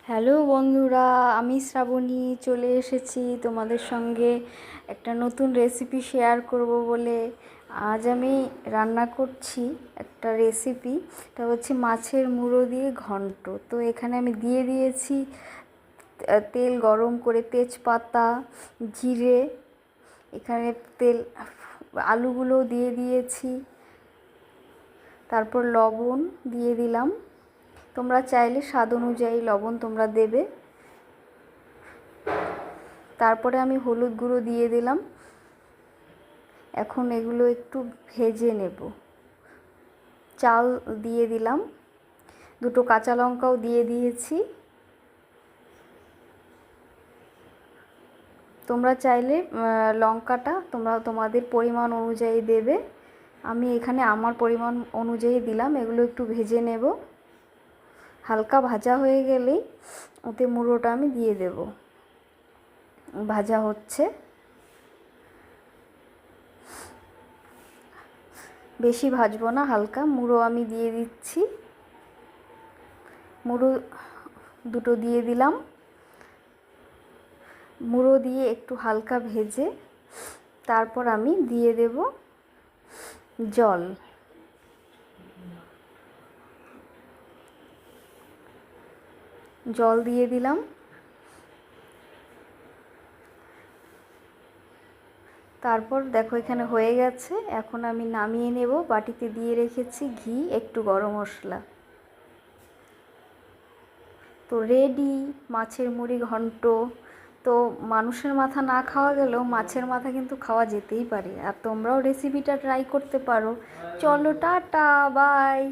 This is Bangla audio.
হ্যালো বন্ধুরা, আমি শ্রাবণী চলে এসেছি তোমাদের সঙ্গে একটা নতুন রেসিপি শেয়ার করব বলে। আজ আমি রান্না করছি একটা রেসিপি, এটা হচ্ছে মাছের মুড়ো দিয়ে ঘন্ট। তো এখানে আমি দিয়ে দিয়েছি তেল গরম করে, তেজপাতা, জিরে, এখানে তেল, আলুগুলো দিয়ে দিয়েছি, তারপর লবণ দিয়ে দিলাম। তোমরা চাইলে স্বাদ অনুযায়ী লবণ তোমরা দেবে। তারপরে আমি হলুদ গুঁড়ো দিয়ে দিলাম। এখন এগুলো একটু ভেজে নেব। চাল দিয়ে দিলাম, দুটো কাঁচা লঙ্কাও দিয়ে দিয়েছি। তোমরা চাইলে লঙ্কাটা তোমরা তোমাদের পরিমাণ অনুযায়ী দেবে। আমি এখানে আমার পরিমাণ অনুযায়ী দিলাম। এগুলো একটু ভেজে নেব। হালকা ভাজা হয়ে গেলেই ওতে মুড়োটা আমি দিয়ে দেব। ভাজা হচ্ছে, বেশি ভাজবো না, হালকা। মুড়ো আমি দিয়ে দিচ্ছি। মুড়ো দুটো দিয়ে দিলাম। মুড়ো দিয়ে একটু হালকা ভেজে তারপর আমি দিয়ে দেব জল। জল দিয়ে দিলাম। তারপর দেখো এখানে হয়ে গেছে। এখন আমি নামিয়ে নেব। বাটিতে দিয়ে রেখেছি ঘি, একটু গরম মশলা। তো রেডি মাছের মুড়ি ঘন্ট। তো মানুষের মাথা না খাওয়া গেলেও মাছের মাথা কিন্তু খাওয়া যেতেই পারে। আর তোমরাও রেসিপিটা ট্রাই করতে পারো। চলো, টাটা, বাই।